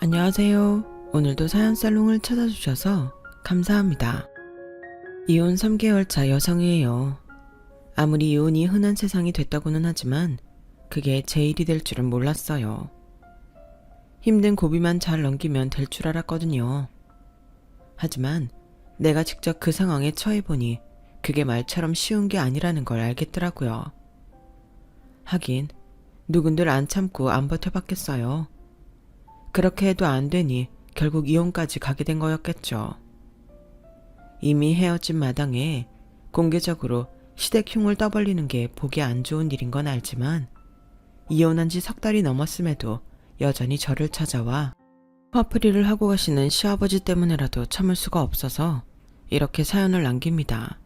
안녕하세요. 오늘도 사연살롱을 찾아주셔서 감사합니다. 이혼 3개월 차 여성이에요. 아무리 이혼이 흔한 세상이 됐다고는 하지만 그게 제 일이 될 줄은 몰랐어요. 힘든 고비만 잘 넘기면 될 줄 알았거든요. 하지만 내가 직접 그 상황에 처해보니 그게 말처럼 쉬운 게 아니라는 걸 알겠더라고요. 하긴 누군들 안 참고 안 버텨봤겠어요. 그렇게 해도 안 되니 결국 이혼까지 가게 된 거였겠죠. 이미 헤어진 마당에 공개적으로 시댁흉을 떠벌리는 게 보기 안 좋은 일인 건 알지만 이혼한 지 3달이 넘었음에도 여전히 저를 찾아와 화풀이를 하고 가시는 시아버지 때문에라도 참을 수가 없어서 이렇게 사연을 남깁니다.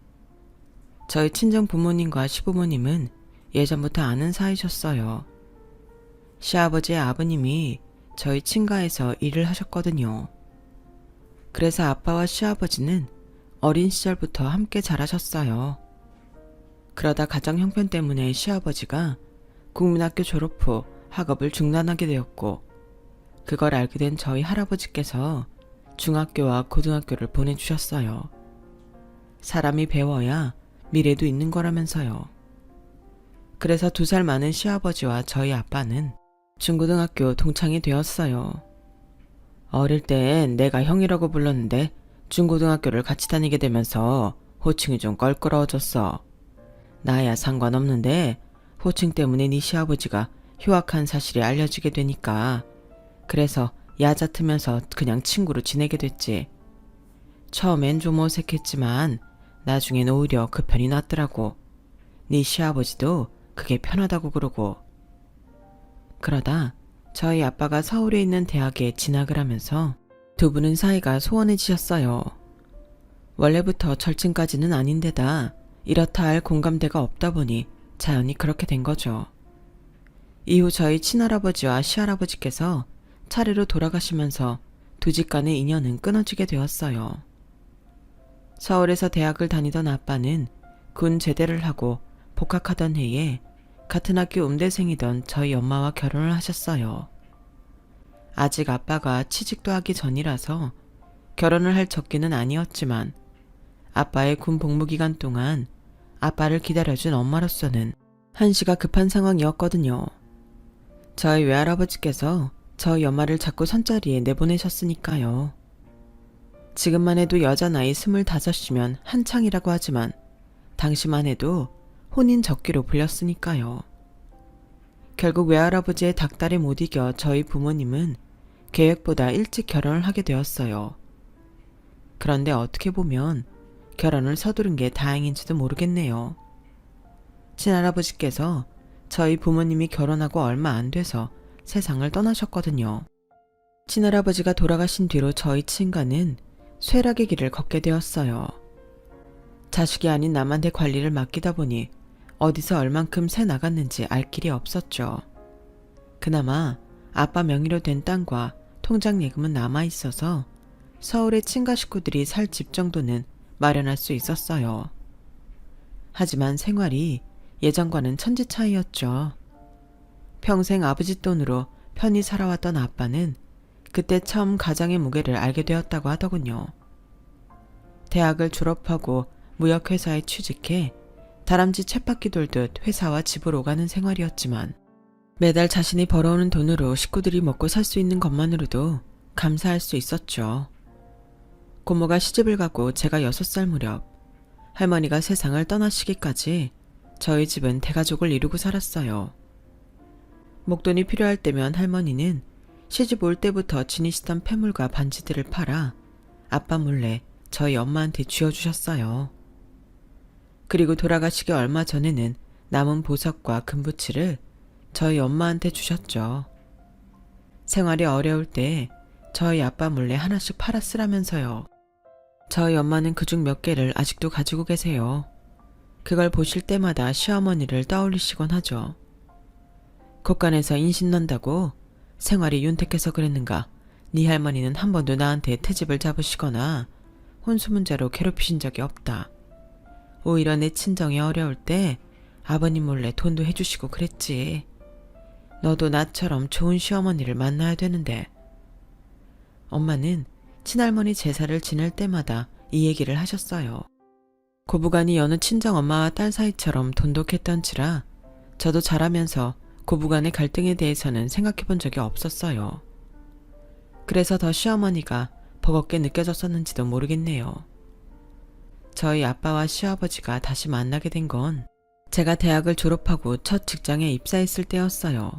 저희 친정 부모님과 시부모님은 예전부터 아는 사이셨어요. 시아버지의 아버님이 저희 친가에서 일을 하셨거든요. 그래서 아빠와 시아버지는 어린 시절부터 함께 자라셨어요. 그러다 가정 형편 때문에 시아버지가 국민학교 졸업 후 학업을 중단하게 되었고, 그걸 알게 된 저희 할아버지께서 중학교와 고등학교를 보내주셨어요. 사람이 배워야 미래도 있는 거라면서요. 그래서 2살 많은 시아버지와 저희 아빠는 중고등학교 동창이 되었어요. 어릴 땐 내가 형이라고 불렀는데 중고등학교를 같이 다니게 되면서 호칭이 좀 껄끄러워졌어. 나야 상관없는데 호칭 때문에 네 시아버지가 휴학한 사실이 알려지게 되니까 그래서 얕아트면서 그냥 친구로 지내게 됐지. 처음엔 좀 어색했지만 나중엔 오히려 그 편이 낫더라고. 네 시아버지도 그게 편하다고 그러고. 그러다 저희 아빠가 서울에 있는 대학에 진학을 하면서 2분은 사이가 소원해지셨어요. 원래부터 절친까지는 아닌데다 이렇다 할 공감대가 없다 보니 자연히 그렇게 된 거죠. 이후 저희 친할아버지와 시할아버지께서 차례로 돌아가시면서 2 집 간의 인연은 끊어지게 되었어요. 서울에서 대학을 다니던 아빠는 군 제대를 하고 복학하던 해에 같은 학교 음대생이던 저희 엄마와 결혼을 하셨어요. 아직 아빠가 취직도 하기 전이라서 결혼을 할 적기는 아니었지만 아빠의 군 복무 기간 동안 아빠를 기다려준 엄마로서는 한시가 급한 상황이었거든요. 저희 외할아버지께서 저희 엄마를 자꾸 선자리에 내보내셨으니까요. 지금만 해도 여자 나이 25이면 한창이라고 하지만 당시만 해도 혼인 적기로 불렸으니까요. 결국 외할아버지의 닥달에 못 이겨 저희 부모님은 계획보다 일찍 결혼을 하게 되었어요. 그런데 어떻게 보면 결혼을 서두른 게 다행인지도 모르겠네요. 친할아버지께서 저희 부모님이 결혼하고 얼마 안 돼서 세상을 떠나셨거든요. 친할아버지가 돌아가신 뒤로 저희 친가는 쇠락의 길을 걷게 되었어요. 자식이 아닌 남한테 관리를 맡기다 보니 어디서 얼만큼 새 나갔는지 알 길이 없었죠. 그나마 아빠 명의로 된 땅과 통장 예금은 남아있어서 서울의 친가 식구들이 살 집 정도는 마련할 수 있었어요. 하지만 생활이 예전과는 천지 차이였죠. 평생 아버지 돈으로 편히 살아왔던 아빠는 그때 처음 가장의 무게를 알게 되었다고 하더군요. 대학을 졸업하고 무역회사에 취직해 다람쥐 쳇바퀴 돌듯 회사와 집을 오가는 생활이었지만 매달 자신이 벌어오는 돈으로 식구들이 먹고 살 수 있는 것만으로도 감사할 수 있었죠. 고모가 시집을 가고 제가 6살 무렵 할머니가 세상을 떠나시기까지 저희 집은 대가족을 이루고 살았어요. 목돈이 필요할 때면 할머니는 시집 올 때부터 지니시던 폐물과 반지들을 팔아 아빠 몰래 저희 엄마한테 쥐어주셨어요. 그리고 돌아가시기 얼마 전에는 남은 보석과 금부치를 저희 엄마한테 주셨죠. 생활이 어려울 때 저희 아빠 몰래 하나씩 팔아 쓰라면서요. 저희 엄마는 그중 몇 개를 아직도 가지고 계세요. 그걸 보실 때마다 시어머니를 떠올리시곤 하죠. 곳간에서 인신 난다고 생활이 윤택해서 그랬는가 네 할머니는 한 번도 나한테 트집을 잡으시거나 혼수 문제로 괴롭히신 적이 없다. 오히려 내 친정이 어려울 때 아버님 몰래 돈도 해주시고 그랬지. 너도 나처럼 좋은 시어머니를 만나야 되는데 엄마는 친할머니 제사를 지낼 때마다 이 얘기를 하셨어요. 고부간이 여느 친정엄마와 딸 사이처럼 돈독했던지라 저도 자라면서 고부간의 갈등에 대해서는 생각해 본 적이 없었어요. 그래서 더 시어머니가 버겁게 느껴졌었는지도 모르겠네요. 저희 아빠와 시아버지가 다시 만나게 된 건 제가 대학을 졸업하고 첫 직장에 입사했을 때였어요.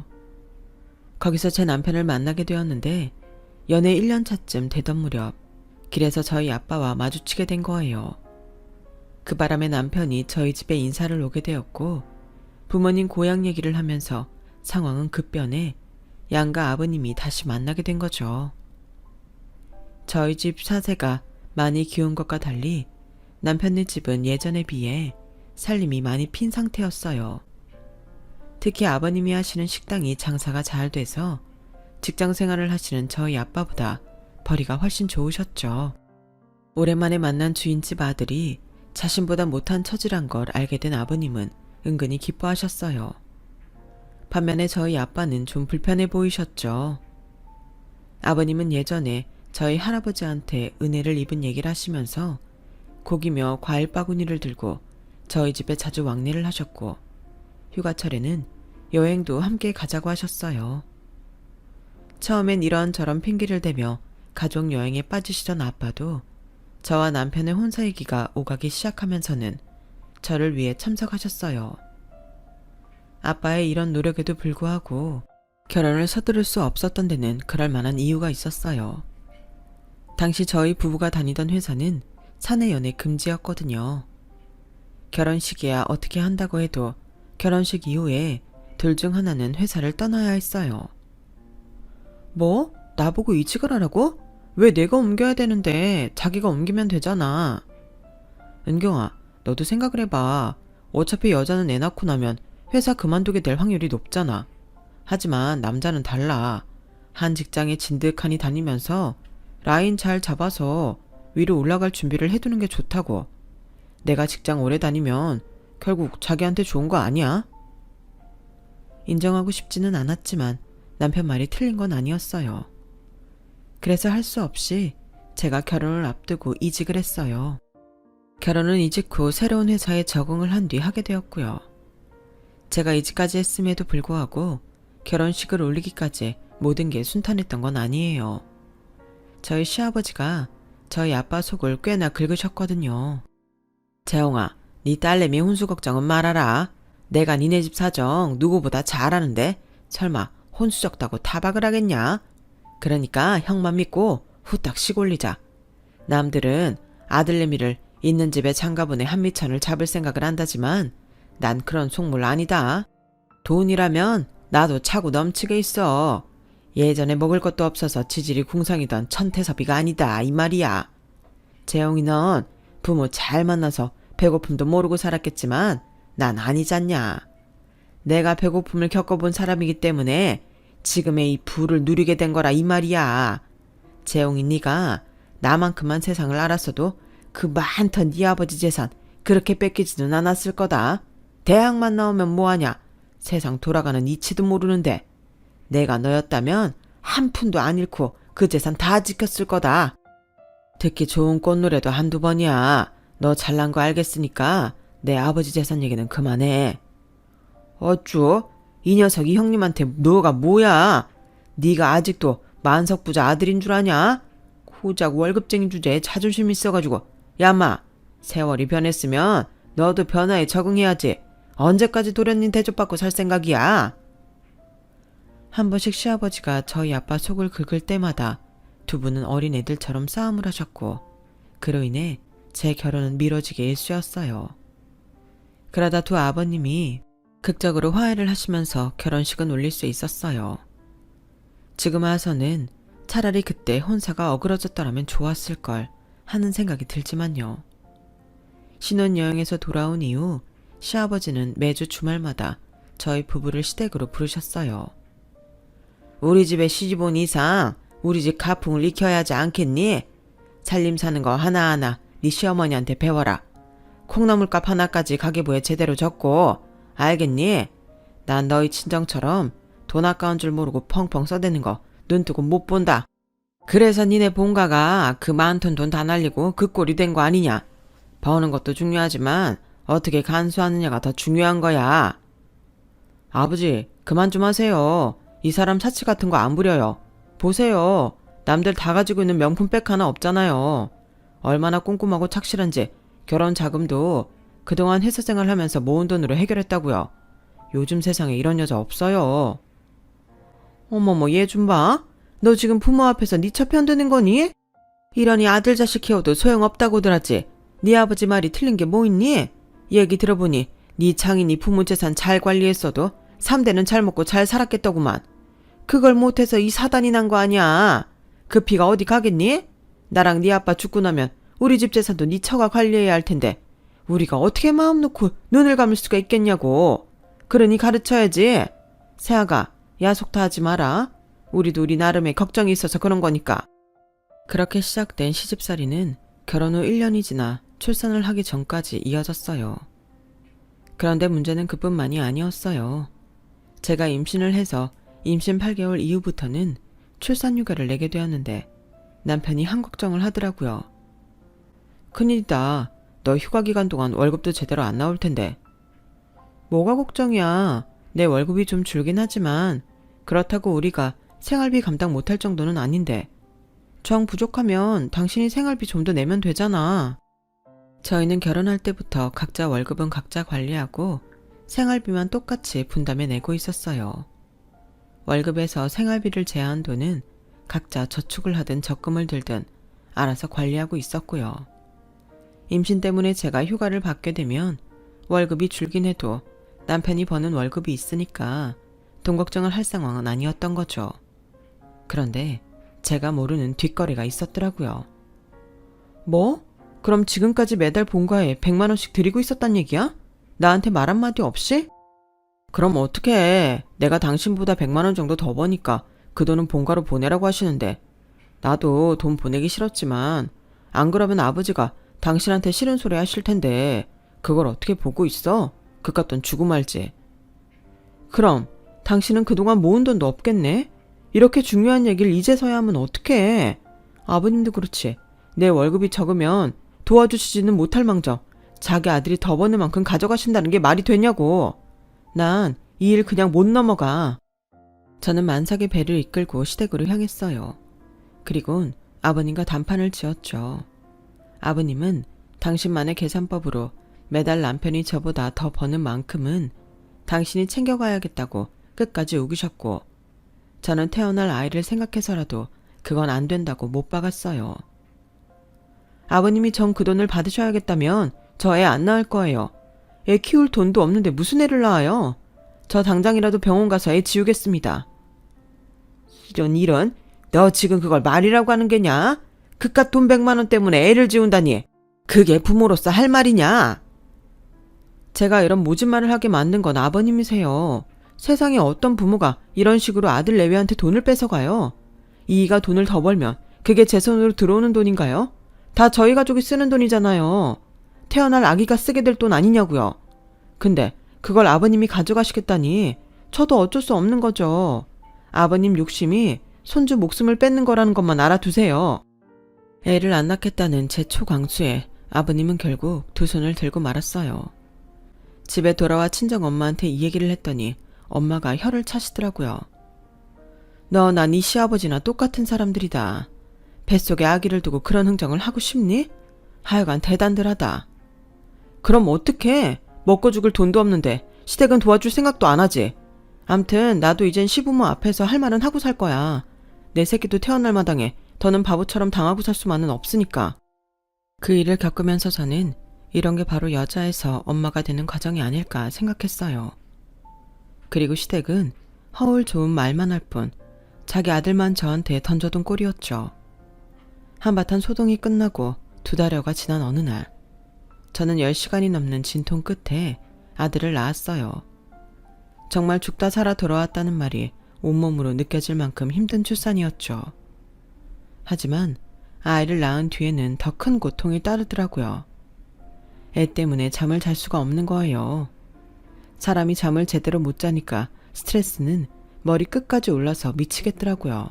거기서 제 남편을 만나게 되었는데 연애 1년 차쯤 되던 무렵 길에서 저희 아빠와 마주치게 된 거예요. 그 바람에 남편이 저희 집에 인사를 오게 되었고 부모님 고향 얘기를 하면서 상황은 급변해 양가 아버님이 다시 만나게 된 거죠. 저희 집 사세가 많이 기운 것과 달리 남편네 집은 예전에 비해 살림이 많이 핀 상태였어요. 특히 아버님이 하시는 식당이 장사가 잘 돼서 직장 생활을 하시는 저희 아빠보다 벌이가 훨씬 좋으셨죠. 오랜만에 만난 주인집 아들이 자신보다 못한 처지란 걸 알게 된 아버님은 은근히 기뻐하셨어요. 반면에 저희 아빠는 좀 불편해 보이셨죠. 아버님은 예전에 저희 할아버지한테 은혜를 입은 얘기를 하시면서 고기며 과일 바구니를 들고 저희 집에 자주 왕래를 하셨고 휴가철에는 여행도 함께 가자고 하셨어요. 처음엔 이런저런 핑계를 대며 가족 여행에 빠지시던 아빠도 저와 남편의 혼사 얘기가 오가기 시작하면서는 저를 위해 참석하셨어요. 아빠의 이런 노력에도 불구하고 결혼을 서두를 수 없었던 데는 그럴 만한 이유가 있었어요. 당시 저희 부부가 다니던 회사는 사내 연애 금지였거든요. 결혼식이야 어떻게 한다고 해도 결혼식 이후에 둘 중 하나는 회사를 떠나야 했어요. 뭐? 나보고 이직을 하라고? 왜 내가 옮겨야 되는데 자기가 옮기면 되잖아. 은경아, 너도 생각을 해봐. 어차피 여자는 애 낳고 나면 회사 그만두게 될 확률이 높잖아. 하지만 남자는 달라. 한 직장에 진득하니 다니면서 라인 잘 잡아서 위로 올라갈 준비를 해두는 게 좋다고. 내가 직장 오래 다니면 결국 자기한테 좋은 거 아니야? 인정하고 싶지는 않았지만 남편 말이 틀린 건 아니었어요. 그래서 할 수 없이 제가 결혼을 앞두고 이직을 했어요. 결혼은 이직 후 새로운 회사에 적응을 한 뒤 하게 되었고요. 제가 이직까지 했음에도 불구하고 결혼식을 올리기까지 모든 게 순탄했던 건 아니에요. 저희 시아버지가 저희 아빠 속을 꽤나 긁으셨거든요. 재홍아, 네 딸내미 혼수 걱정은 말아라. 내가 니네 집 사정 누구보다 잘 아는데 설마 혼수 적다고 타박을 하겠냐? 그러니까 형만 믿고 후딱 시골리자. 남들은 아들내미를 있는 집에 장가보내 한미천을 잡을 생각을 한다지만 난 그런 속물 아니다. 돈이라면 나도 차고 넘치게 있어. 예전에 먹을 것도 없어서 지질이 궁상이던 천태섭이가 아니다 이 말이야. 재영이 넌 부모 잘 만나서 배고픔도 모르고 살았겠지만 난 아니잖냐. 내가 배고픔을 겪어본 사람이기 때문에 지금의 이 부를 누리게 된 거라 이 말이야. 재용이 네가 나만큼만 세상을 알았어도 그 많던 네 아버지 재산 그렇게 뺏기지는 않았을 거다. 대학만 나오면 뭐하냐. 세상 돌아가는 이치도 모르는데 내가 너였다면 한 푼도 안 잃고 그 재산 다 지켰을 거다. 듣기 좋은 꽃노래도 한두 번이야. 너 잘난 거 알겠으니까 내 아버지 재산 얘기는 그만해. 어쭈? 이 녀석이 형님한테 너가 뭐야? 네가 아직도 만석부자 아들인 줄 아냐? 고작 월급쟁이 주제에 자존심 있어가지고. 야마, 세월이 변했으면 너도 변화에 적응해야지. 언제까지 도련님 대접받고 살 생각이야? 한 번씩 시아버지가 저희 아빠 속을 긁을 때마다 두 분은 어린 애들처럼 싸움을 하셨고 그로 인해 제 결혼은 미뤄지게 일쑤였어요. 그러다 두 아버님이 극적으로 화해를 하시면서 결혼식은 올릴 수 있었어요. 지금 와서는 차라리 그때 혼사가 어그러졌더라면 좋았을 걸 하는 생각이 들지만요. 신혼여행에서 돌아온 이후 시아버지는 매주 주말마다 저희 부부를 시댁으로 부르셨어요. 우리 집에 시집 온 이상 우리 집 가풍을 익혀야 하지 않겠니? 살림 사는 거 하나하나 네 시어머니한테 배워라. 콩나물값 하나까지 가계부에 제대로 적고 알겠니? 난 너희 친정처럼 돈 아까운 줄 모르고 펑펑 써대는 거 눈뜨고 못 본다. 그래서 니네 본가가 그 많던 돈 다 날리고 그 꼴이 된 거 아니냐? 버는 것도 중요하지만 어떻게 간수하느냐가 더 중요한 거야. 아버지, 그만 좀 하세요. 이 사람 사치 같은 거 안 부려요. 보세요. 남들 다 가지고 있는 명품백 하나 없잖아요. 얼마나 꼼꼼하고 착실한지 결혼 자금도 그동안 회사 생활하면서 모은 돈으로 해결했다고요. 요즘 세상에 이런 여자 없어요. 어머머, 얘 좀 봐. 너 지금 부모 앞에서 네 처 편드는 거니? 이러니 아들 자식 키워도 소용없다고 들었지. 네 아버지 말이 틀린 게 뭐 있니? 얘기 들어보니 네 장인이 부모 재산 잘 관리했어도 3대는 잘 먹고 잘 살았겠더구만. 그걸 못해서 이 사단이 난 거 아니야. 그 피가 어디 가겠니? 나랑 네 아빠 죽고 나면 우리 집 재산도 네 처가 관리해야 할 텐데 우리가 어떻게 마음 놓고 눈을 감을 수가 있겠냐고. 그러니 가르쳐야지. 세아가, 야속다 하지 마라. 우리도 우리 나름의 걱정이 있어서 그런 거니까. 그렇게 시작된 시집살이는 결혼 후 1년이 지나 출산을 하기 전까지 이어졌어요. 그런데 문제는 그뿐만이 아니었어요. 제가 임신을 해서 임신 8개월 이후부터는 출산휴가를 내게 되었는데 남편이 한 걱정을 하더라고요. 큰일이다. 너 휴가 기간 동안 월급도 제대로 안 나올 텐데. 뭐가 걱정이야. 내 월급이 좀 줄긴 하지만 그렇다고 우리가 생활비 감당 못할 정도는 아닌데 정 부족하면 당신이 생활비 좀 더 내면 되잖아. 저희는 결혼할 때부터 각자 월급은 각자 관리하고 생활비만 똑같이 분담해 내고 있었어요. 월급에서 생활비를 제한 돈은 각자 저축을 하든 적금을 들든 알아서 관리하고 있었고요. 임신 때문에 제가 휴가를 받게 되면 월급이 줄긴 해도 남편이 버는 월급이 있으니까 돈 걱정을 할 상황은 아니었던 거죠. 그런데 제가 모르는 뒷거리가 있었더라고요. 뭐? 그럼 지금까지 매달 본가에 100만 원씩 드리고 있었단 얘기야? 나한테 말 한마디 없이? 그럼 어떡해. 내가 당신보다 100만 원 정도 더 버니까 그 돈은 본가로 보내라고 하시는데 나도 돈 보내기 싫었지만 안 그러면 아버지가 당신한테 싫은 소리 하실 텐데 그걸 어떻게 보고 있어? 그깟 돈 주고 말지. 그럼 당신은 그동안 모은 돈도 없겠네? 이렇게 중요한 얘기를 이제서야 하면 어떡해. 아버님도 그렇지. 내 월급이 적으면 도와주시지는 못할 망정 자기 아들이 더 버는 만큼 가져가신다는 게 말이 되냐고. 난 이 일 그냥 못 넘어가. 저는 만삭의 배를 이끌고 시댁으로 향했어요. 그리곤 아버님과 단판을 지었죠. 아버님은 당신만의 계산법으로 매달 남편이 저보다 더 버는 만큼은 당신이 챙겨가야겠다고 끝까지 우기셨고 저는 태어날 아이를 생각해서라도 그건 안 된다고 못 박았어요. 아버님이 전 그 돈을 받으셔야겠다면 저 애 안 낳을 거예요. 애 키울 돈도 없는데 무슨 애를 낳아요? 저 당장이라도 병원 가서 애 지우겠습니다. 이런 너 지금 그걸 말이라고 하는 게냐? 그깟 돈 100만 원 때문에 애를 지운다니 그게 부모로서 할 말이냐? 제가 이런 모진 말을 하게 만든 건 아버님이세요. 세상에 어떤 부모가 이런 식으로 아들 내외한테 돈을 뺏어가요? 이이가 돈을 더 벌면 그게 제 손으로 들어오는 돈인가요? 다 저희 가족이 쓰는 돈이잖아요. 태어날 아기가 쓰게 될 돈 아니냐고요. 근데 그걸 아버님이 가져가시겠다니 저도 어쩔 수 없는 거죠. 아버님 욕심이 손주 목숨을 뺏는 거라는 것만 알아두세요. 애를 안 낳겠다는 제 초강수에 아버님은 결국 두 손을 들고 말았어요. 집에 돌아와 친정엄마한테 이 얘기를 했더니 엄마가 혀를 차시더라고요. 너나 네 시아버지나 똑같은 사람들이다. 뱃속에 아기를 두고 그런 흥정을 하고 싶니? 하여간 대단들하다. 그럼 어떡해? 먹고 죽을 돈도 없는데 시댁은 도와줄 생각도 안 하지. 암튼 나도 이젠 시부모 앞에서 할 말은 하고 살 거야. 내 새끼도 태어날 마당에 더는 바보처럼 당하고 살 수만은 없으니까. 그 일을 겪으면서 저는 이런 게 바로 여자에서 엄마가 되는 과정이 아닐까 생각했어요. 그리고 시댁은 허울 좋은 말만 할 뿐 자기 아들만 저한테 던져둔 꼴이었죠. 한바탕 소동이 끝나고 2달여가 지난 어느 날 저는 10시간이 넘는 진통 끝에 아들을 낳았어요. 정말 죽다 살아 돌아왔다는 말이 온몸으로 느껴질 만큼 힘든 출산이었죠. 하지만 아이를 낳은 뒤에는 더 큰 고통이 따르더라고요. 애 때문에 잠을 잘 수가 없는 거예요. 사람이 잠을 제대로 못 자니까 스트레스는 머리 끝까지 올라서 미치겠더라고요.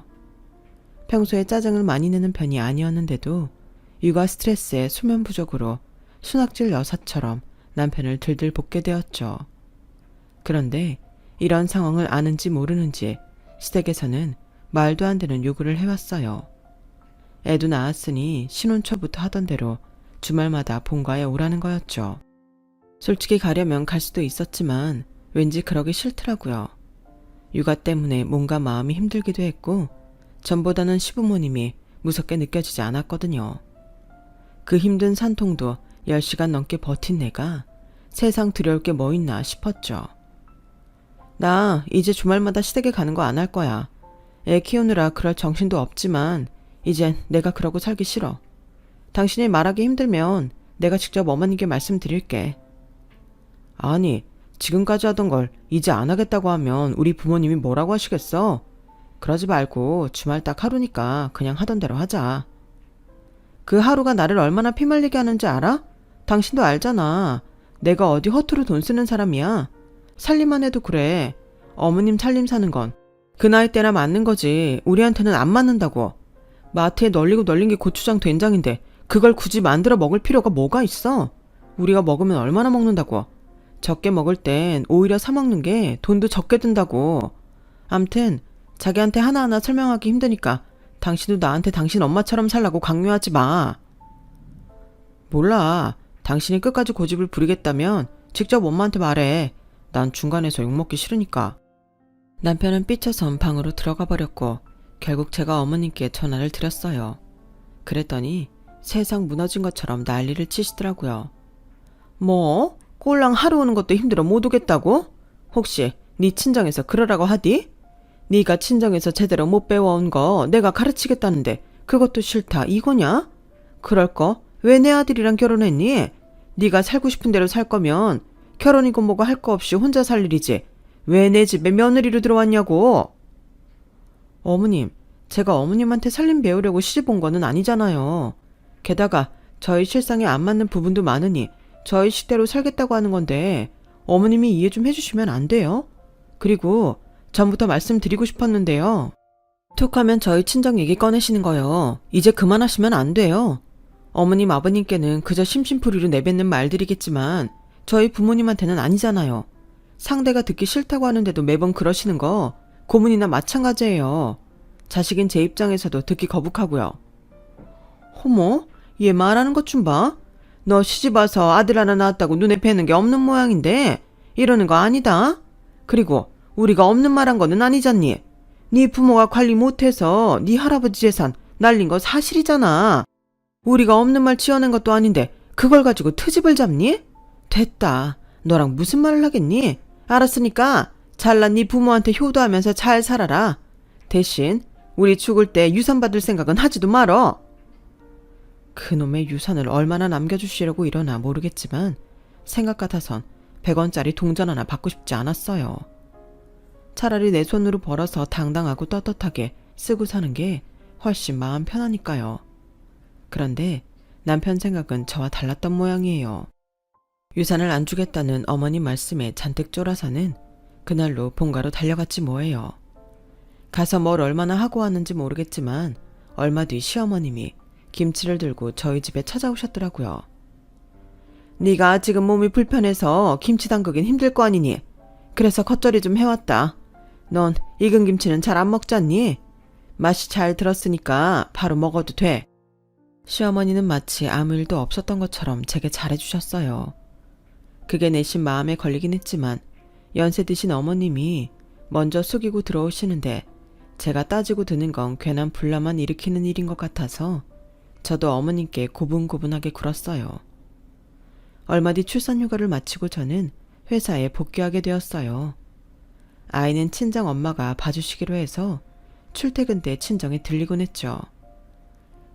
평소에 짜증을 많이 내는 편이 아니었는데도 육아 스트레스에 수면 부족으로 순학질 여사처럼 남편을 들들 볶게 되었죠. 그런데 이런 상황을 아는지 모르는지 시댁에서는 말도 안 되는 요구를 해왔어요. 애도 낳았으니 신혼 초부터 하던 대로 주말마다 본가에 오라는 거였죠. 솔직히 가려면 갈 수도 있었지만 왠지 그러기 싫더라고요. 육아 때문에 몸과 마음이 힘들기도 했고 전보다는 시부모님이 무섭게 느껴지지 않았거든요. 그 힘든 산통도 10시간 넘게 버틴 내가 세상 두려울 게 뭐 있나 싶었죠. 나 이제 주말마다 시댁에 가는 거 안 할 거야. 애 키우느라 그럴 정신도 없지만 이젠 내가 그러고 살기 싫어. 당신이 말하기 힘들면 내가 직접 어머니께 말씀드릴게. 아니, 지금까지 하던 걸 이제 안 하겠다고 하면 우리 부모님이 뭐라고 하시겠어? 그러지 말고 주말 딱 하루니까 그냥 하던 대로 하자. 그 하루가 나를 얼마나 피말리게 하는지 알아? 당신도 알잖아. 내가 어디 허투루 돈 쓰는 사람이야. 살림만 해도 그래. 어머님 살림 사는 건 그 나이 때나 맞는 거지. 우리한테는 안 맞는다고. 마트에 널리고 널린 게 고추장 된장인데 그걸 굳이 만들어 먹을 필요가 뭐가 있어? 우리가 먹으면 얼마나 먹는다고. 적게 먹을 땐 오히려 사 먹는 게 돈도 적게 든다고. 암튼 자기한테 하나하나 설명하기 힘드니까 당신도 나한테 당신 엄마처럼 살라고 강요하지 마. 몰라. 당신이 끝까지 고집을 부리겠다면 직접 엄마한테 말해. 난 중간에서 욕먹기 싫으니까. 남편은 삐쳐선 방으로 들어가 버렸고 결국 제가 어머님께 전화를 드렸어요. 그랬더니 세상 무너진 것처럼 난리를 치시더라고요. 뭐? 꼴랑 하루 오는 것도 힘들어 못 오겠다고? 혹시 네 친정에서 그러라고 하디? 네가 친정에서 제대로 못 배워온 거 내가 가르치겠다는데 그것도 싫다 이거냐? 그럴 거 왜 내 아들이랑 결혼했니? 네가 살고 싶은 대로 살 거면 결혼이고 뭐고 할 거 없이 혼자 살 일이지. 왜 내 집에 며느리로 들어왔냐고. 어머님, 제가 어머님한테 살림 배우려고 시집 온 거는 아니잖아요. 게다가 저희 실상에 안 맞는 부분도 많으니 저희 식대로 살겠다고 하는 건데 어머님이 이해 좀 해주시면 안 돼요? 그리고 전부터 말씀드리고 싶었는데요. 툭 하면 저희 친정 얘기 꺼내시는 거요. 이제 그만하시면 안 돼요. 어머님 아버님께는 그저 심심풀이로 내뱉는 말들이겠지만 저희 부모님한테는 아니잖아요. 상대가 듣기 싫다고 하는데도 매번 그러시는 거 고문이나 마찬가지예요. 자식인 제 입장에서도 듣기 거북하고요. 어머, 얘 말하는 것 좀 봐. 너 시집 와서 아들 하나 낳았다고 눈에 뵈는 게 없는 모양인데 이러는 거 아니다. 그리고 우리가 없는 말 한 거는 아니잖니. 네 부모가 관리 못해서 네 할아버지 재산 날린 거 사실이잖아. 우리가 없는 말 지어낸 것도 아닌데 그걸 가지고 트집을 잡니? 됐다. 너랑 무슨 말을 하겠니? 알았으니까 잘난 네 부모한테 효도하면서 잘 살아라. 대신 우리 죽을 때 유산 받을 생각은 하지도 말어. 그놈의 유산을 얼마나 남겨주시려고 이러나 모르겠지만 생각 같아선 100원짜리 동전 하나 받고 싶지 않았어요. 차라리 내 손으로 벌어서 당당하고 떳떳하게 쓰고 사는 게 훨씬 마음 편하니까요. 그런데 남편 생각은 저와 달랐던 모양이에요. 유산을 안 주겠다는 어머님 말씀에 잔뜩 쫄아서는 그날로 본가로 달려갔지 뭐예요. 가서 뭘 얼마나 하고 왔는지 모르겠지만 얼마 뒤 시어머님이 김치를 들고 저희 집에 찾아오셨더라고요. 네가 지금 몸이 불편해서 김치 담그긴 힘들 거 아니니? 그래서 겉절이 좀 해왔다. 넌 익은 김치는 잘 안 먹잖니? 맛이 잘 들었으니까 바로 먹어도 돼. 시어머니는 마치 아무 일도 없었던 것처럼 제게 잘해주셨어요. 그게 내심 마음에 걸리긴 했지만 연세 드신 어머님이 먼저 숙이고 들어오시는데 제가 따지고 드는 건 괜한 분란만 일으키는 일인 것 같아서 저도 어머님께 고분고분하게 굴었어요. 얼마 뒤 출산휴가를 마치고 저는 회사에 복귀하게 되었어요. 아이는 친정 엄마가 봐주시기로 해서 출퇴근 때 친정에 들리곤 했죠.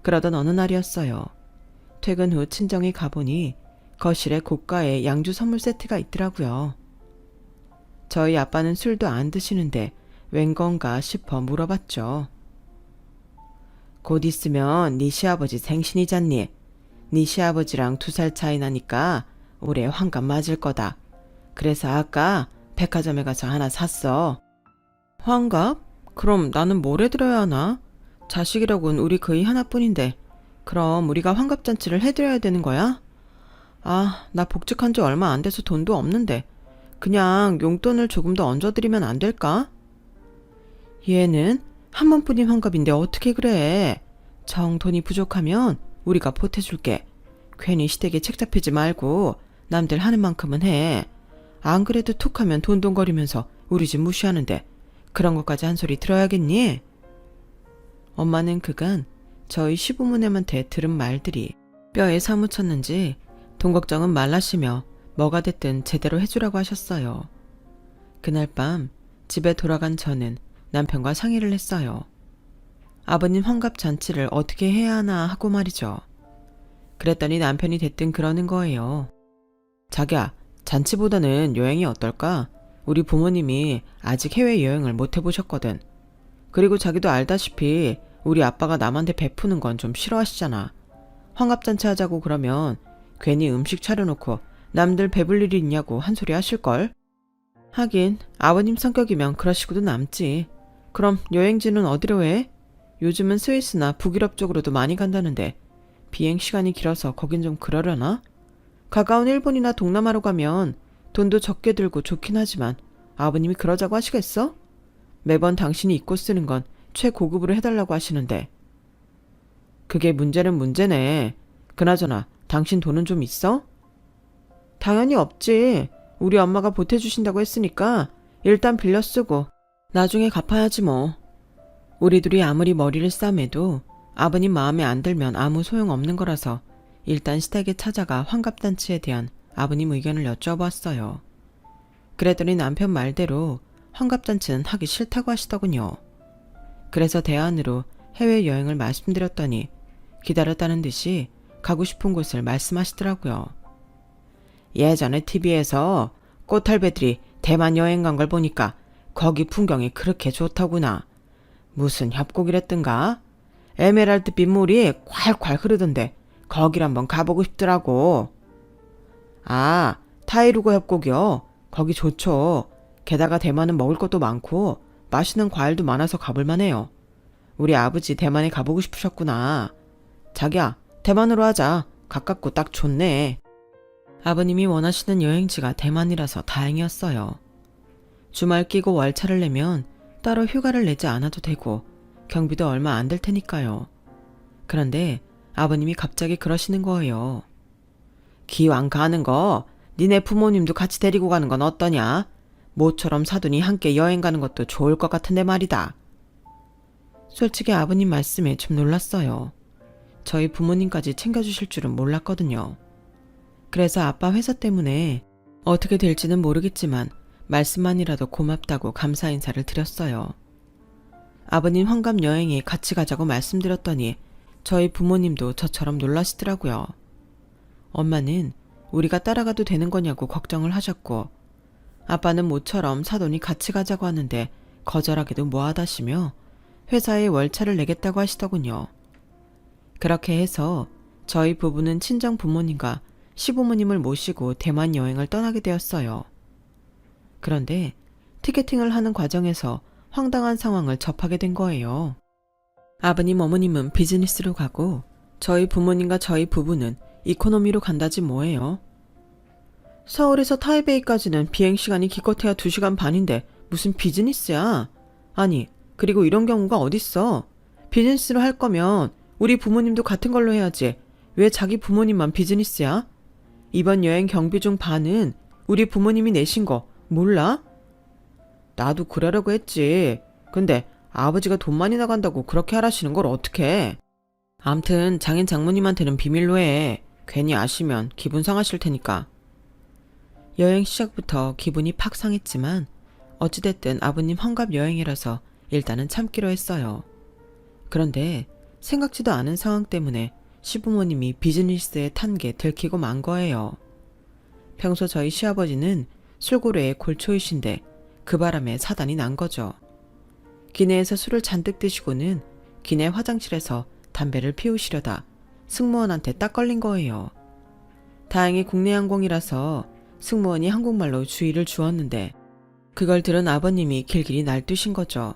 그러던 어느 날이었어요. 퇴근 후 친정에 가보니 거실에 고가의 양주 선물 세트가 있더라고요. 저희 아빠는 술도 안 드시는데 웬 건가 싶어 물어봤죠. 곧 있으면 네 시아버지 생신이잖니. 네 시아버지랑 2살 차이 나니까 올해 환갑 맞을 거다. 그래서 아까 백화점에 가서 하나 샀어. 환갑? 그럼 나는 뭘 해드려야 하나? 자식이라곤 우리 그이 하나뿐인데 그럼 우리가 환갑잔치를 해드려야 되는 거야? 아, 나 복직한 지 얼마 안 돼서 돈도 없는데 그냥 용돈을 조금 더 얹어드리면 안 될까? 얘는 한 번뿐인 환갑인데 어떻게 그래? 정 돈이 부족하면 우리가 보태줄게. 괜히 시댁에 책 잡히지 말고 남들 하는 만큼은 해. 안 그래도 툭하면 돈돈거리면서 우리 집 무시하는데 그런 것까지 한 소리 들어야겠니? 엄마는 그간 저희 시부모님한테 들은 말들이 뼈에 사무쳤는지 돈 걱정은 말라시며 뭐가 됐든 제대로 해주라고 하셨어요. 그날 밤 집에 돌아간 저는 남편과 상의를 했어요. 아버님 환갑 잔치를 어떻게 해야 하나 하고 말이죠. 그랬더니 남편이 대뜸 그러는 거예요. 자기야, 잔치보다는 여행이 어떨까? 우리 부모님이 아직 해외여행을 못 해보셨거든. 그리고 자기도 알다시피 우리 아빠가 남한테 베푸는 건 좀 싫어하시잖아. 환갑잔치 하자고 그러면 괜히 음식 차려놓고 남들 배불 일이 있냐고 한 소리 하실걸? 하긴 아버님 성격이면 그러시고도 남지. 그럼 여행지는 어디로 해? 요즘은 스위스나 북유럽 쪽으로도 많이 간다는데 비행시간이 길어서 거긴 좀 그러려나? 가까운 일본이나 동남아로 가면 돈도 적게 들고 좋긴 하지만 아버님이 그러자고 하시겠어? 매번 당신이 입고 쓰는 건 최고급으로 해달라고 하시는데. 그게 문제는 문제네. 그나저나 당신 돈은 좀 있어? 당연히 없지. 우리 엄마가 보태주신다고 했으니까 일단 빌려 쓰고 나중에 갚아야지 뭐. 우리 둘이 아무리 머리를 싸매도 아버님 마음에 안 들면 아무 소용없는 거라서 일단 시댁에 찾아가 환갑잔치에 대한 아버님 의견을 여쭤봤어요. 그랬더니 남편 말대로 환갑잔치는 하기 싫다고 하시더군요. 그래서 대안으로 해외여행을 말씀드렸더니 기다렸다는 듯이 가고 싶은 곳을 말씀하시더라고요. 예전에 TV에서 꽃탈배들이 대만 여행 간 걸 보니까 거기 풍경이 그렇게 좋더구나. 무슨 협곡이랬던가? 에메랄드 빗물이 콸콸 흐르던데 거길 한번 가보고 싶더라고. 아, 타이루고 협곡이요. 거기 좋죠. 게다가 대만은 먹을 것도 많고 맛있는 과일도 많아서 가볼만해요. 우리 아버지 대만에 가보고 싶으셨구나. 자기야, 대만으로 하자. 가깝고 딱 좋네. 아버님이 원하시는 여행지가 대만이라서 다행이었어요. 주말 끼고 월차를 내면 따로 휴가를 내지 않아도 되고 경비도 얼마 안 될 테니까요. 그런데 아버님이 갑자기 그러시는 거예요. 기왕 가는 거 니네 부모님도 같이 데리고 가는 건 어떠냐? 모처럼 사돈이 함께 여행 가는 것도 좋을 것 같은데 말이다. 솔직히 아버님 말씀에 좀 놀랐어요. 저희 부모님까지 챙겨주실 줄은 몰랐거든요. 그래서 아빠 회사 때문에 어떻게 될지는 모르겠지만 말씀만이라도 고맙다고 감사 인사를 드렸어요. 아버님 환갑 여행에 같이 가자고 말씀드렸더니 저희 부모님도 저처럼 놀라시더라고요. 엄마는 우리가 따라가도 되는 거냐고 걱정을 하셨고 아빠는 모처럼 사돈이 같이 가자고 하는데 거절하기도 뭐하다시며 회사에 월차를 내겠다고 하시더군요. 그렇게 해서 저희 부부는 친정 부모님과 시부모님을 모시고 대만 여행을 떠나게 되었어요. 그런데 티켓팅을 하는 과정에서 황당한 상황을 접하게 된 거예요. 아버님 어머님은 비즈니스로 가고 저희 부모님과 저희 부부는 이코노미로 간다지 뭐예요. 서울에서 타이베이까지는 비행시간이 기껏해야 2시간 반인데 무슨 비즈니스야. 아니, 그리고 이런 경우가 어딨어. 비즈니스로 할 거면 우리 부모님도 같은 걸로 해야지. 왜 자기 부모님만 비즈니스야? 이번 여행 경비 중 반은 우리 부모님이 내신 거 몰라? 나도 그러려고 했지. 근데 아버지가 돈 많이 나간다고 그렇게 하라시는 걸 어떡해. 암튼 장인 장모님한테는 비밀로 해. 괜히 아시면 기분 상하실 테니까. 여행 시작부터 기분이 팍 상했지만 어찌됐든 아버님 환갑 여행이라서 일단은 참기로 했어요. 그런데 생각지도 않은 상황 때문에 시부모님이 비즈니스에 탄 게 들키고 만 거예요. 평소 저희 시아버지는 술고래의 골초이신데 그 바람에 사단이 난 거죠. 기내에서 술을 잔뜩 드시고는 기내 화장실에서 담배를 피우시려다 승무원한테 딱 걸린 거예요. 다행히 국내 항공이라서 승무원이 한국말로 주의를 주었는데 그걸 들은 아버님이 길길이 날뛰신 거죠.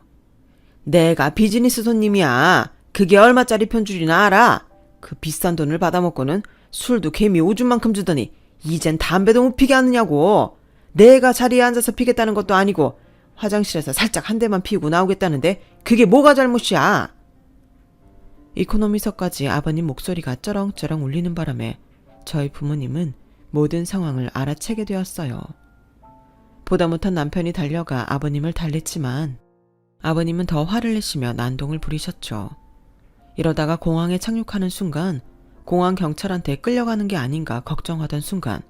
내가 비즈니스 손님이야. 그게 얼마짜리 편줄이나 알아? 그 비싼 돈을 받아먹고는 술도 개미 오줌만큼 주더니 이젠 담배도 못 피게 하느냐고. 내가 자리에 앉아서 피겠다는 것도 아니고 화장실에서 살짝 한 대만 피우고 나오겠다는데 그게 뭐가 잘못이야? 이코노미서까지 아버님 목소리가 쩌렁쩌렁 울리는 바람에 저희 부모님은 모든 상황을 알아채게 되었어요. 보다 못한 남편이 달려가 아버님을 달랬지만 아버님은 더 화를 내시며 난동을 부리셨죠. 이러다가 공항에 착륙하는 순간 공항 경찰한테 끌려가는 게 아닌가 걱정하던 순간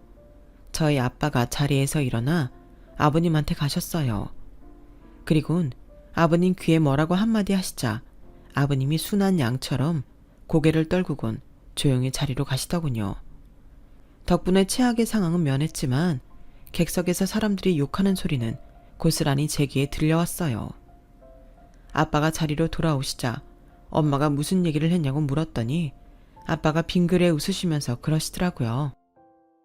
저희 아빠가 자리에서 일어나 아버님한테 가셨어요. 그리곤 아버님 귀에 뭐라고 한마디 하시자 아버님이 순한 양처럼 고개를 떨구곤 조용히 자리로 가시더군요. 덕분에 최악의 상황은 면했지만 객석에서 사람들이 욕하는 소리는 고스란히 제 귀에 들려왔어요. 아빠가 자리로 돌아오시자 엄마가 무슨 얘기를 했냐고 물었더니 아빠가 빙그레 웃으시면서 그러시더라고요.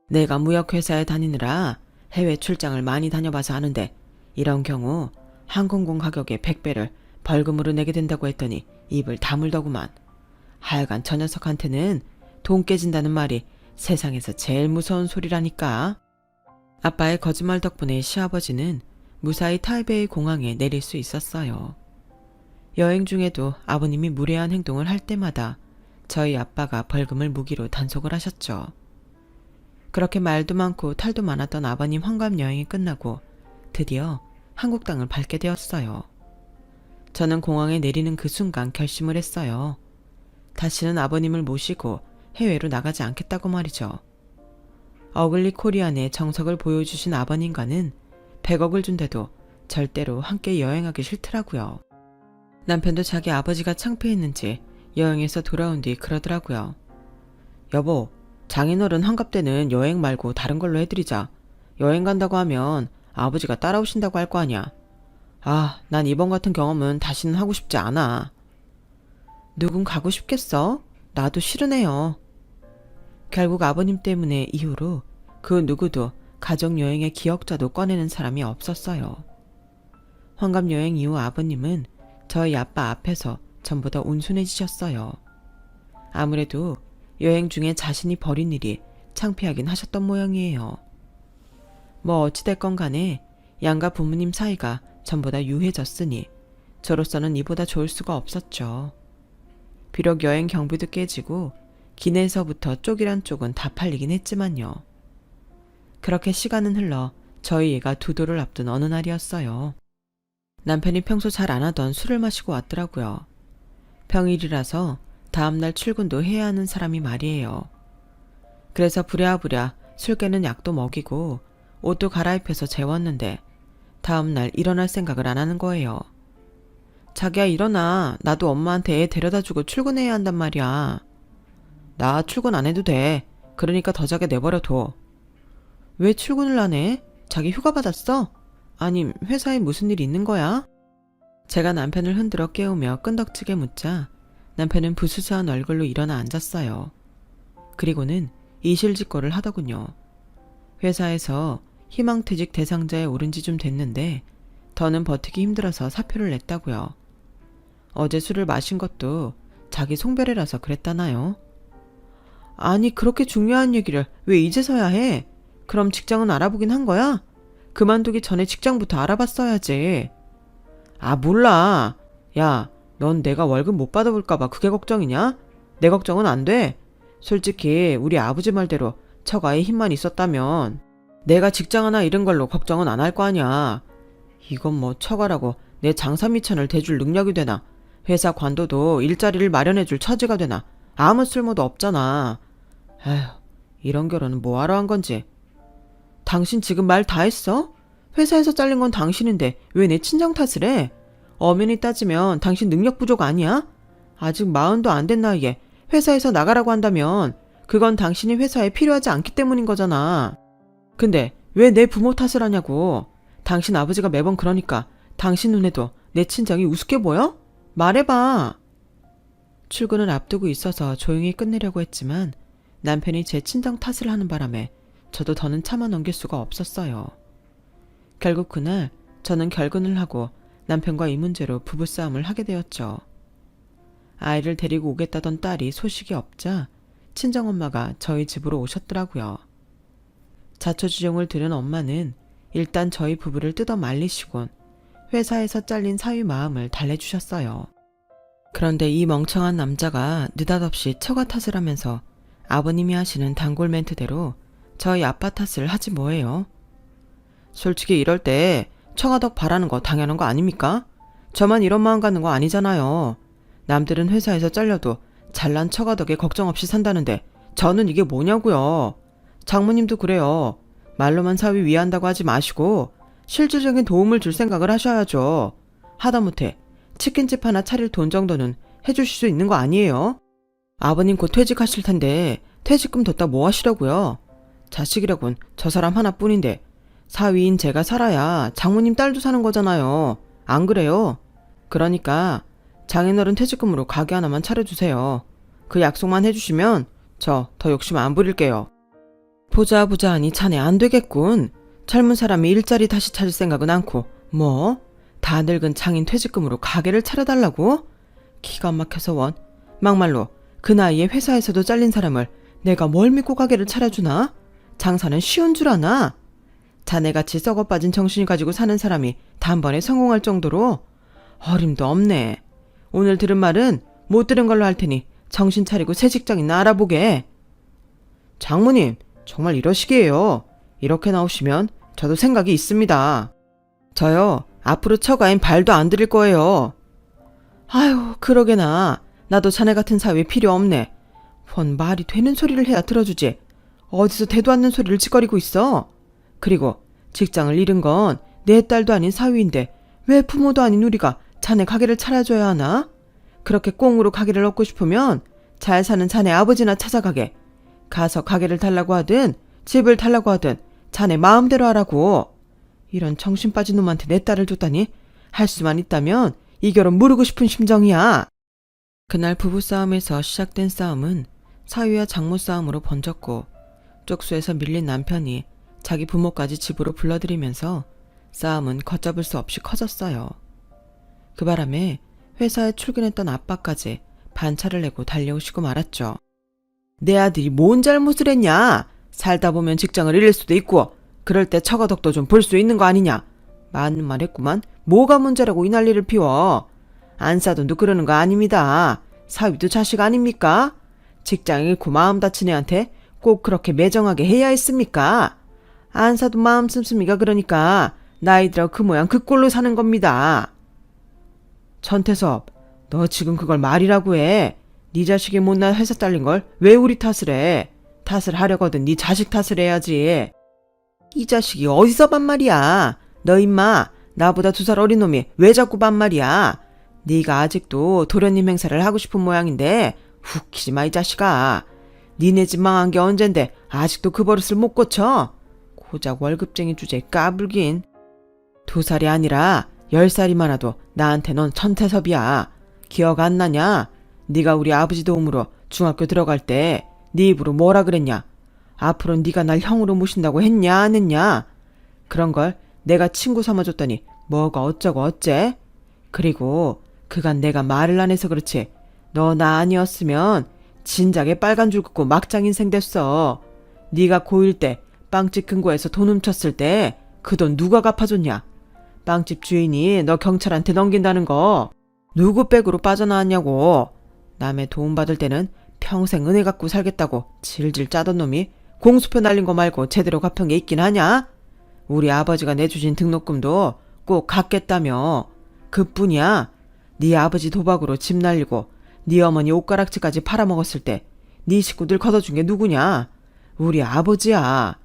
내가 무역회사에 다니느라 해외 출장을 많이 다녀봐서 아는데 이런 경우 항공권 가격의 100배를 벌금으로 내게 된다고 했더니 입을 다물더구만. 하여간 저 녀석한테는 돈 깨진다는 말이 세상에서 제일 무서운 소리라니까. 아빠의 거짓말 덕분에 시아버지는 무사히 타이베이 공항에 내릴 수 있었어요. 여행 중에도 아버님이 무례한 행동을 할 때마다 저희 아빠가 벌금을 무기로 단속을 하셨죠. 그렇게 말도 많고 탈도 많았던 아버님 환갑 여행이 끝나고 드디어 한국 땅을 밟게 되었어요. 저는 공항에 내리는 그 순간 결심을 했어요. 다시는 아버님을 모시고 해외로 나가지 않겠다고 말이죠. 어글리 코리안의 정석을 보여주신 아버님과는 100억을 준대도 절대로 함께 여행하기 싫더라고요. 남편도 자기 아버지가 창피했는지 여행에서 돌아온 뒤 그러더라고요. 여보, 장인어른 환갑 때는 여행 말고 다른 걸로 해드리자. 여행 간다고 하면 아버지가 따라오신다고 할 거 아니야. 아, 난 이번 같은 경험은 다시는 하고 싶지 않아. 누군 가고 싶겠어? 나도 싫으네요. 결국 아버님 때문에 이후로 그 누구도 가족여행의 기억자도 꺼내는 사람이 없었어요. 환갑여행 이후 아버님은 저희 아빠 앞에서 전보다 온순해지셨어요. 아무래도 여행 중에 자신이 벌인 일이 창피하긴 하셨던 모양이에요. 뭐 어찌됐건 간에 양가 부모님 사이가 전보다 유해졌으니 저로서는 이보다 좋을 수가 없었죠. 비록 여행 경비도 깨지고 기내에서부터 쪽이란 쪽은 다 팔리긴 했지만요. 그렇게 시간은 흘러 저희 애가 두 돌을 앞둔 어느 날이었어요. 남편이 평소 잘 안 하던 술을 마시고 왔더라고요. 평일이라서 다음날 출근도 해야 하는 사람이 말이에요. 그래서 부랴부랴 술 깨는 약도 먹이고 옷도 갈아입혀서 재웠는데 다음날 일어날 생각을 안 하는 거예요. 자기야 일어나. 나도 엄마한테 애 데려다주고 출근해야 한단 말이야. 나 출근 안 해도 돼. 그러니까 더 자게 내버려둬. 왜 출근을 안 해? 자기 휴가 받았어? 아님 회사에 무슨 일 있는 거야? 제가 남편을 흔들어 깨우며 끈덕지게 묻자 남편은 부스스한 얼굴로 일어나 앉았어요. 그리고는 이실직고를 하더군요. 회사에서 희망퇴직 대상자에 오른 지 좀 됐는데 더는 버티기 힘들어서 사표를 냈다고요. 어제 술을 마신 것도 자기 송별회라서 그랬다나요? 아니 그렇게 중요한 얘기를 왜 이제서야 해? 그럼 직장은 알아보긴 한 거야? 그만두기 전에 직장부터 알아봤어야지. 아 몰라. 야, 넌 내가 월급 못 받아볼까봐 그게 걱정이냐? 내 걱정은 안 돼. 솔직히 우리 아버지 말대로 처가에 힘만 있었다면 내가 직장 하나 잃은 걸로 걱정은 안 할 거 아니야. 이건 뭐 처가라고 내 장사 미천을 대줄 능력이 되나? 회사 관둬도 일자리를 마련해줄 처지가 되나? 아무 쓸모도 없잖아. 에휴, 이런 결혼은 뭐하러 한 건지. 당신 지금 말 다 했어? 회사에서 잘린 건 당신인데 왜 내 친정 탓을 해? 엄연히 따지면 당신 능력 부족 아니야? 아직 40도 안 된 나이에 회사에서 나가라고 한다면 그건 당신이 회사에 필요하지 않기 때문인 거잖아. 근데 왜 내 부모 탓을 하냐고. 당신 아버지가 매번 그러니까 당신 눈에도 내 친정이 우습게 보여? 말해봐. 출근을 앞두고 있어서 조용히 끝내려고 했지만 남편이 제 친정 탓을 하는 바람에 저도 더는 참아 넘길 수가 없었어요. 결국 그날 저는 결근을 하고 남편과 이 문제로 부부싸움을 하게 되었죠. 아이를 데리고 오겠다던 딸이 소식이 없자 친정엄마가 저희 집으로 오셨더라고요. 자초지종을 들은 엄마는 일단 저희 부부를 뜯어 말리시곤 회사에서 잘린 사위 마음을 달래주셨어요. 그런데 이 멍청한 남자가 느닷없이 처가 탓을 하면서 아버님이 하시는 단골 멘트대로 저희 아빠 탓을 하지 뭐예요. 솔직히 이럴 때 처가덕 바라는 거 당연한 거 아닙니까? 저만 이런 마음 갖는 거 아니잖아요. 남들은 회사에서 잘려도 잘난 처가덕에 걱정 없이 산다는데 저는 이게 뭐냐고요. 장모님도 그래요. 말로만 사위 위한다고 하지 마시고 실질적인 도움을 줄 생각을 하셔야죠. 하다못해 치킨집 하나 차릴 돈 정도는 해주실 수 있는 거 아니에요? 아버님 곧 퇴직하실 텐데 퇴직금 뒀다 뭐 하시려고요? 자식이라곤 저 사람 하나뿐인데 사위인 제가 살아야 장모님 딸도 사는 거잖아요. 안 그래요? 그러니까 장인어른 퇴직금으로 가게 하나만 차려주세요. 그 약속만 해주시면 저 더 욕심 안 부릴게요. 보자 하니 자네 안 되겠군. 젊은 사람이 일자리 다시 찾을 생각은 않고 뭐? 다 늙은 장인 퇴직금으로 가게를 차려달라고? 기가 막혀서 원. 막말로 그 나이에 회사에서도 잘린 사람을 내가 뭘 믿고 가게를 차려주나? 장사는 쉬운 줄 아나? 자네같이 썩어 빠진 정신이 가지고 사는 사람이 단번에 성공할 정도로? 어림도 없네. 오늘 들은 말은 못 들은 걸로 할 테니 정신 차리고 새 직장이나 알아보게. 장모님, 정말 이러시기에요. 이렇게 나오시면 저도 생각이 있습니다. 저요, 앞으로 처가엔 발도 안 들일 거예요. 아유, 그러게나. 나도 자네 같은 사위 필요 없네. 원 말이 되는 소리를 해야 들어주지. 어디서 대도 않는 소리를 짓거리고 있어. 그리고 직장을 잃은 건 내 딸도 아닌 사위인데 왜 부모도 아닌 우리가 자네 가게를 차려줘야 하나? 그렇게 꽁으로 가게를 얻고 싶으면 잘 사는 자네 아버지나 찾아가게. 가서 가게를 달라고 하든 집을 달라고 하든 자네 마음대로 하라고. 이런 정신 빠진 놈한테 내 딸을 줬다니 할 수만 있다면 이 결혼 무르고 싶은 심정이야. 그날 부부싸움에서 시작된 싸움은 사위와 장모 싸움으로 번졌고 쪽수에서 밀린 남편이 자기 부모까지 집으로 불러들이면서 싸움은 걷잡을 수 없이 커졌어요. 그 바람에 회사에 출근했던 아빠까지 반차를 내고 달려오시고 말았죠. 내 아들이 뭔 잘못을 했냐? 살다 보면 직장을 잃을 수도 있고 그럴 때 처가덕도 좀 볼 수 있는 거 아니냐? 맞는 말 했구만. 뭐가 문제라고 이 난리를 피워. 안사돈도 그러는 거 아닙니다. 사위도 자식 아닙니까? 직장 잃고 마음 다친 애한테 꼭 그렇게 매정하게 해야 했습니까? 안사돈 마음 씀씀이가 그러니까 나이들하고 그 모양 그 꼴로 사는 겁니다. 전태섭, 너 지금 그걸 말이라고 해. 네 자식이 못난 회사 잘린 걸 왜 우리 탓을 해? 탓을 하려거든 네 자식 탓을 해야지. 이 자식이 어디서 반말이야. 너 임마 나보다 2살 어린 놈이 왜 자꾸 반말이야. 네가 아직도 도련님 행사를 하고 싶은 모양인데 웃기지 마 이 자식아. 니네 집 망한 게 언젠데 아직도 그 버릇을 못 고쳐. 고작 월급쟁이 주제에 까불긴. 2살이 아니라 10살이 많아도 나한테 넌 천태섭이야. 기억 안 나냐? 네가 우리 아버지 도움으로 중학교 들어갈 때 네 입으로 뭐라 그랬냐? 앞으로 네가 날 형으로 모신다고 했냐 안 했냐? 그런 걸 내가 친구 삼아줬더니 뭐가 어쩌고 어째? 그리고 그간 내가 말을 안 해서 그렇지 너 나 아니었으면 진작에 빨간 줄 긋고 막장 인생 됐어. 네가 고1 때 빵집 금고에서 돈 훔쳤을 때 그 돈 누가 갚아줬냐? 빵집 주인이 너 경찰한테 넘긴다는 거 누구 백으로 빠져나왔냐고. 남의 도움받을 때는 평생 은혜 갖고 살겠다고 질질 짜던 놈이 공수표 날린 거 말고 제대로 갚은 게 있긴 하냐? 우리 아버지가 내주신 등록금도 꼭 갚겠다며. 그뿐이야. 네 아버지 도박으로 집 날리고 네 어머니 옷가락지까지 팔아먹었을 때 네 식구들 걷어준 게 누구냐? 우리 아버지야.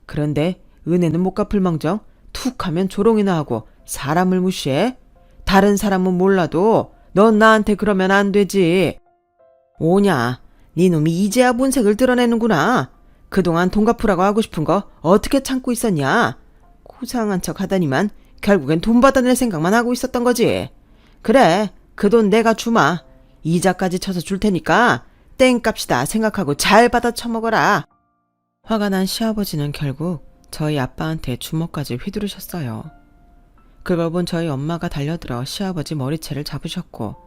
그런데 은혜는 못 갚을 망정 툭 하면 조롱이나 하고 사람을 무시해? 다른 사람은 몰라도 넌 나한테 그러면 안 되지. 오냐, 네 놈이 이제야 본색을 드러내는구나. 그동안 돈 갚으라고 하고 싶은 거 어떻게 참고 있었냐? 고상한 척 하다니만 결국엔 돈 받아낼 생각만 하고 있었던 거지. 그래, 그 돈 내가 주마. 이자까지 쳐서 줄 테니까 땡값이다 생각하고 잘 받아 처먹어라. 화가 난 시아버지는 결국 저희 아빠한테 주먹까지 휘두르셨어요. 그걸 본 저희 엄마가 달려들어 시아버지 머리채를 잡으셨고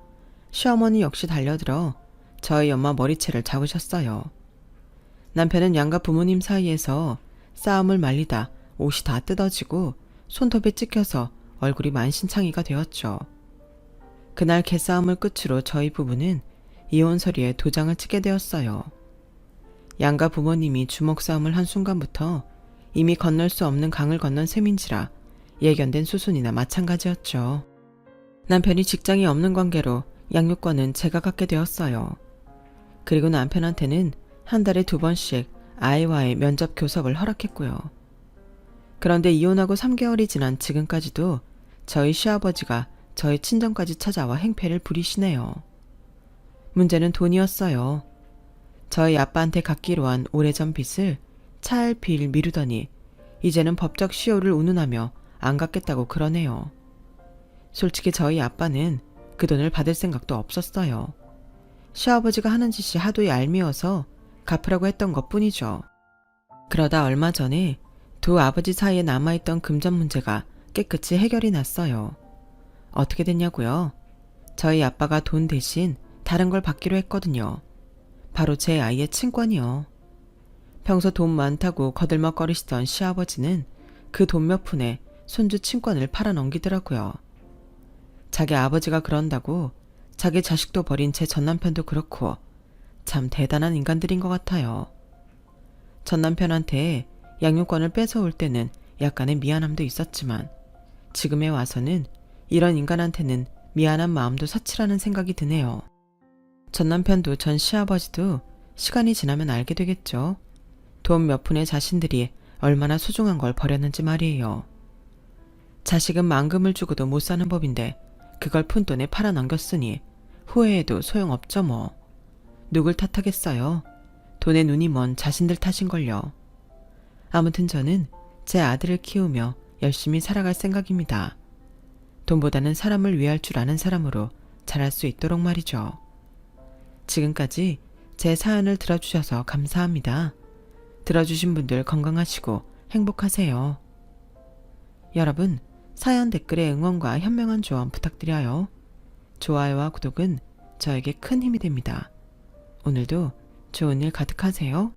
시어머니 역시 달려들어 저희 엄마 머리채를 잡으셨어요. 남편은 양가 부모님 사이에서 싸움을 말리다 옷이 다 뜯어지고 손톱이 찍혀서 얼굴이 만신창이가 되었죠. 그날 개싸움을 끝으로 저희 부부는 이혼 서류에 도장을 찍게 되었어요. 양가 부모님이 주먹 싸움을 한 순간부터 이미 건널 수 없는 강을 건넌 셈인지라 예견된 수순이나 마찬가지였죠. 남편이 직장이 없는 관계로 양육권은 제가 갖게 되었어요. 그리고 남편한테는 한 달에 2번씩 아이와의 면접 교섭을 허락했고요. 그런데 이혼하고 3개월이 지난 지금까지도 저희 시아버지가 저희 친정까지 찾아와 행패를 부리시네요. 문제는 돈이었어요. 저희 아빠한테 갚기로 한 오래전 빚을 차일피일 미루더니 이제는 법적 시효를 운운하며 안 갚겠다고 그러네요. 솔직히 저희 아빠는 그 돈을 받을 생각도 없었어요. 시아버지가 하는 짓이 하도 얄미워서 갚으라고 했던 것뿐이죠. 그러다 얼마 전에 두 아버지 사이에 남아있던 금전 문제가 깨끗이 해결이 났어요. 어떻게 됐냐고요? 저희 아빠가 돈 대신 다른 걸 받기로 했거든요. 바로 제 아이의 친권이요. 평소 돈 많다고 거들먹거리시던 시아버지는 그 돈 몇 푼에 손주 친권을 팔아 넘기더라고요. 자기 아버지가 그런다고 자기 자식도 버린 제 전남편도 그렇고 참 대단한 인간들인 것 같아요. 전남편한테 양육권을 뺏어올 때는 약간의 미안함도 있었지만 지금에 와서는 이런 인간한테는 미안한 마음도 사치라는 생각이 드네요. 전남편도 전 시아버지도 시간이 지나면 알게 되겠죠. 돈 몇 푼의 자신들이 얼마나 소중한 걸 버렸는지 말이에요. 자식은 만금을 주고도 못 사는 법인데 그걸 푼돈에 팔아 넘겼으니 후회해도 소용없죠 뭐. 누굴 탓하겠어요. 돈에 눈이 먼 자신들 탓인걸요. 아무튼 저는 제 아들을 키우며 열심히 살아갈 생각입니다. 돈보다는 사람을 위할 줄 아는 사람으로 자랄 수 있도록 말이죠. 지금까지 제 사연을 들어주셔서 감사합니다. 들어주신 분들 건강하시고 행복하세요. 여러분, 사연 댓글에 응원과 현명한 조언 부탁드려요. 좋아요와 구독은 저에게 큰 힘이 됩니다. 오늘도 좋은 일 가득하세요.